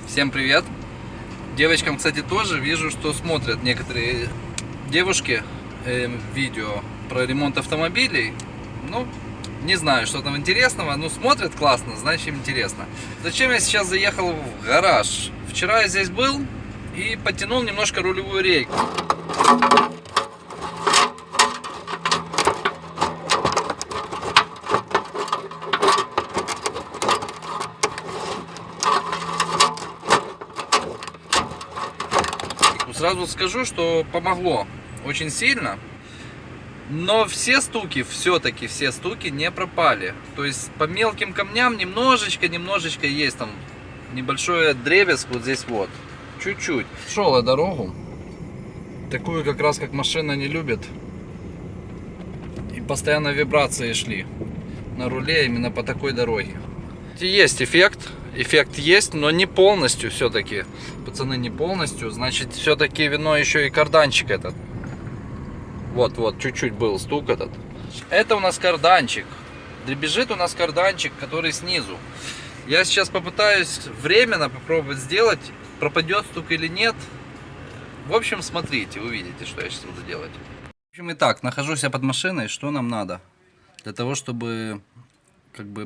Всем привет! Девочкам, кстати, тоже вижу, что смотрят некоторые девушки видео про ремонт автомобилей. Ну, не знаю, что там интересного, но смотрят классно, значит им интересно. Зачем я сейчас заехал в гараж? Вчера я здесь был и подтянул немножко рулевую рейку. Сразу скажу, что помогло очень сильно, но все-таки все стуки не пропали. То есть по мелким камням немножечко есть там небольшой дребезг вот здесь вот, чуть-чуть. Шел я дорогу, такую как раз как машина не любит, и постоянно вибрации шли на руле именно по такой дороге. Есть эффект есть, но не полностью все-таки, пацаны, не полностью. Значит, все-таки вино еще и карданчик этот. Вот, чуть-чуть был стук этот. Это у нас карданчик. Дребезжит у нас карданчик, который снизу. Я сейчас попытаюсь временно попробовать сделать, пропадет стук или нет. В общем, смотрите, увидите, что я сейчас буду делать. В общем, итак, нахожусь я под машиной. Что нам надо? Для того, чтобы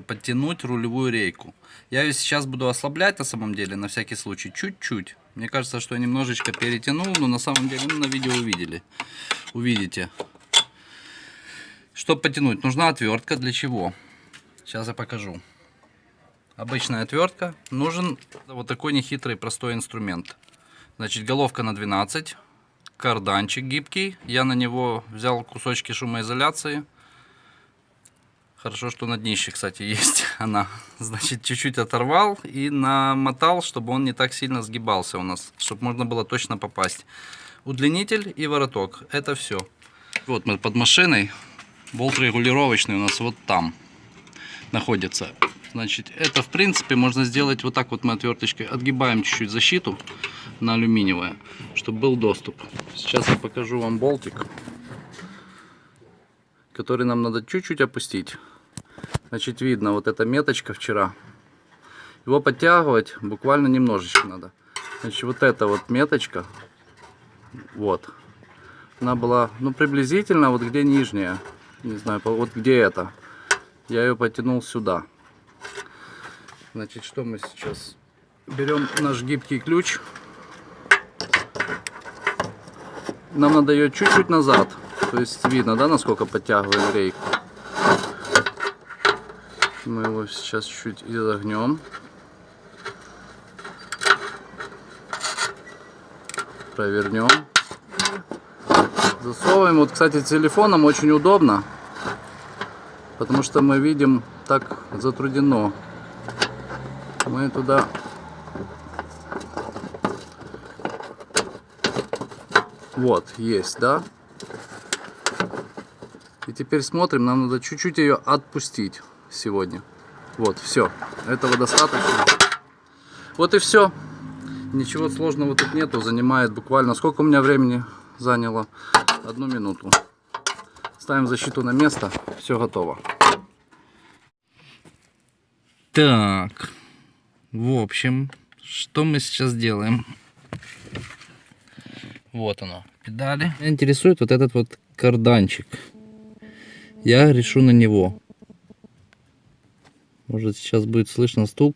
подтянуть рулевую рейку. Я ее сейчас буду ослаблять на самом деле, на всякий случай, чуть-чуть. Мне кажется, что я немножечко перетянул, но на самом деле, на видео увидите. Чтобы потянуть, нужна отвертка. Для чего? Сейчас я покажу. Обычная отвертка. Нужен вот такой нехитрый простой инструмент. Значит, головка на 12, карданчик гибкий. Я на него взял кусочки шумоизоляции. Хорошо, что на днище, кстати, есть она. Значит, чуть-чуть оторвал и намотал, чтобы он не так сильно сгибался у нас, чтобы можно было точно попасть. Удлинитель и вороток. Это все. Вот мы под машиной. Болт регулировочный у нас вот там находится. Значит, это в принципе можно сделать вот так вот. Мы отверточкой отгибаем чуть-чуть защиту на алюминиевое, чтобы был доступ. Сейчас я покажу вам болтик, который нам надо чуть-чуть опустить. Значит, видно вот эта меточка вчера. Его подтягивать буквально немножечко надо. Значит, вот эта вот меточка, вот, она была, ну, приблизительно вот где нижняя, не знаю, вот где это. Я ее потянул сюда. Значит, что мы сейчас берем? Наш гибкий ключ. Нам надо ее чуть-чуть назад. То есть видно, да, насколько подтягиваем рейку. Мы его сейчас чуть изогнем. Провернем. Засовываем. Вот, кстати, телефоном очень удобно, потому что мы видим, так затруднено. Мы туда вот есть, да? И теперь смотрим, нам надо чуть-чуть ее отпустить сегодня. Вот, все. Этого достаточно. Вот и все. Ничего сложного тут нету. Занимает буквально... Сколько у меня времени заняло? 1 минуту. Ставим защиту на место. Все готово. Так. В общем, что мы сейчас делаем? Вот оно. Педали. Меня интересует вот этот вот карданчик. Я решу на него. Может, сейчас будет слышно стук.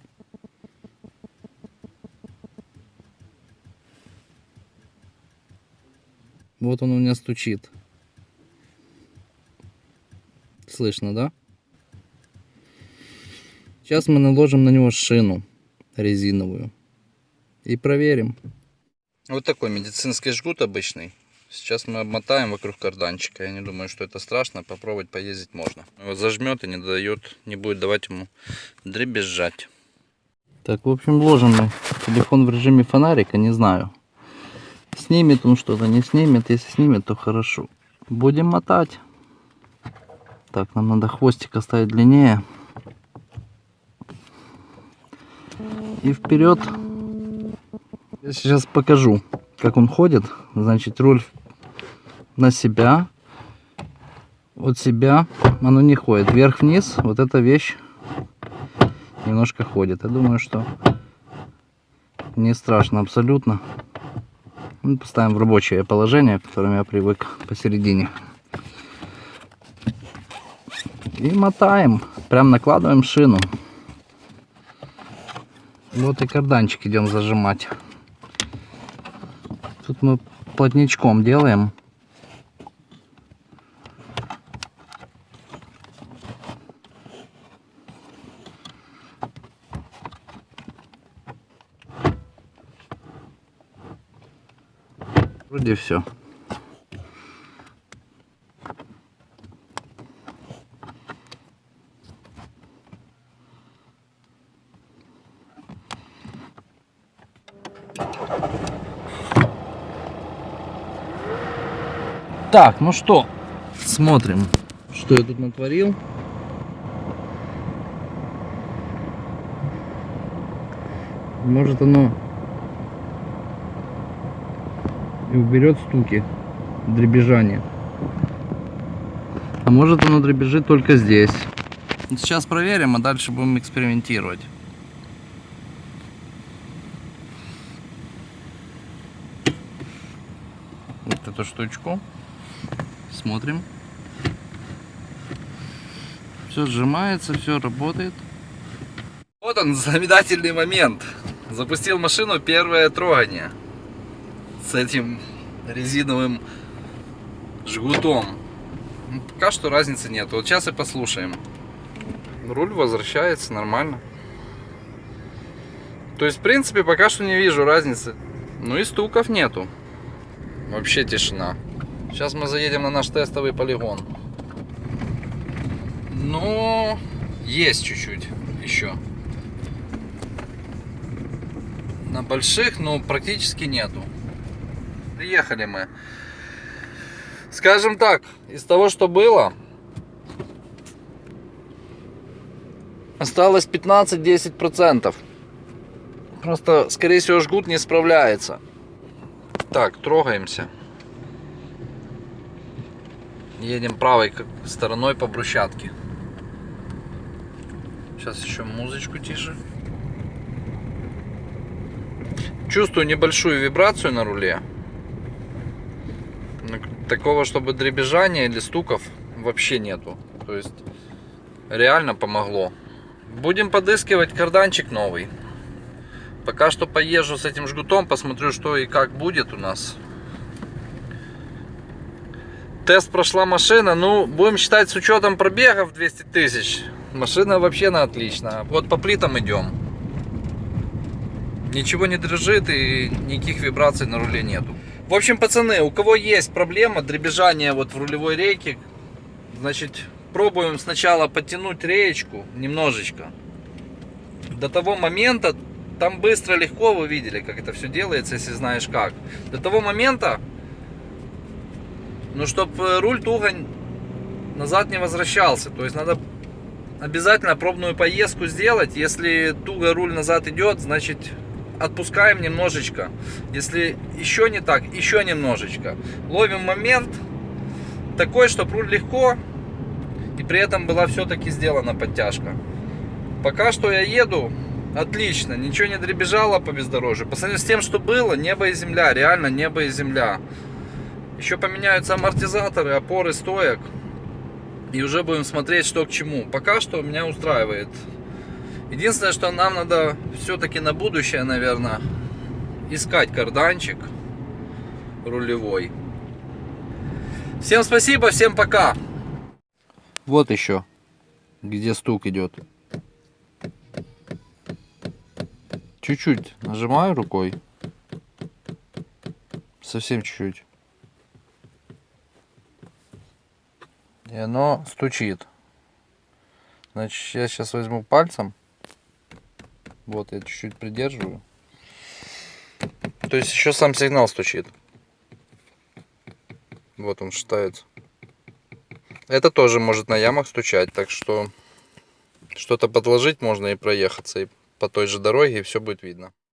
Вот он у меня стучит. Слышно, да? Сейчас мы наложим на него шину резиновую и проверим. Вот такой медицинский жгут обычный. Сейчас мы обмотаем вокруг карданчика. Я не думаю, что это страшно. Попробовать поездить можно. Вот зажмет и не будет давать ему дребезжать. Так, в общем, ложим мы телефон в режиме фонарика. Не знаю, снимет он что-то, не снимет. Если снимет, то хорошо. Будем мотать. Так, нам надо хвостик оставить длиннее. И вперед. Я сейчас покажу, как он ходит. Значит, руль на себя, от себя, оно не ходит. Вверх-вниз, вот эта вещь немножко ходит. Я думаю, что Не страшно абсолютно. Поставим в рабочее положение, к которому я привык, посередине. И мотаем. Прям накладываем шину. Вот и карданчик идем зажимать. Тут мы плотничком делаем. Вроде все. Так, ну что, смотрим, что я тут натворил. Может оно и уберет стуки, дребезжание. А может оно дребезжит только здесь. Сейчас проверим, а дальше будем экспериментировать. Вот эту штучку. Смотрим. Все сжимается, все работает. Вот он, знаменательный момент. Запустил машину, первое трогание. С этим резиновым жгутом. Пока что разницы нет. Вот сейчас и послушаем. Руль возвращается нормально. То есть, в принципе, пока что не вижу разницы. Ну и стуков нету. Вообще тишина. Сейчас мы заедем на наш тестовый полигон. Но есть чуть-чуть еще. На больших, но практически нету. Приехали мы. Скажем так, из того, что было, осталось 15-10%. Просто, скорее всего, жгут не справляется. Так, трогаемся. Едем правой стороной по брусчатке. Сейчас еще музычку тише. Чувствую небольшую вибрацию на руле. Такого, чтобы дребезжания или стуков, вообще нету. То есть реально помогло. Будем подыскивать карданчик новый. Пока что поезжу с этим жгутом, посмотрю, что и как будет у нас. Тест прошла машина, ну, будем считать с учетом пробегов 200 тысяч. Машина вообще на отлично. Вот по плитам идем. Ничего не дрожит и никаких вибраций на руле нету. В общем, пацаны, у кого есть проблема дребезжания вот в рулевой рейке, значит, пробуем сначала подтянуть реечку немножечко. До того момента, там быстро, легко, вы видели, как это все делается, если знаешь как. До того момента, ну, чтобы руль туго назад не возвращался. То есть надо обязательно пробную поездку сделать. Если туго руль назад идет, значит отпускаем немножечко. Если еще не так, еще немножечко. Ловим момент такой, чтобы руль легко и при этом была все-таки сделана подтяжка. Пока что я еду отлично, ничего не дребезжало по бездорожью. По сравнению с тем, что было, небо и земля, реально небо и земля. Еще поменяются амортизаторы, опоры стоек. И уже будем смотреть, что к чему. Пока что меня устраивает. Единственное, что нам надо все-таки на будущее, наверное, искать карданчик рулевой. Всем спасибо, всем пока. Вот еще, где стук идет. Чуть-чуть нажимаю рукой. Совсем чуть-чуть. И оно стучит. Значит, я сейчас возьму пальцем. Вот, я чуть-чуть придерживаю. То есть еще сам сигнал стучит. Вот он считается. Это тоже может на ямах стучать. Так что что-то подложить можно и проехаться. И по той же дороге, и все будет видно.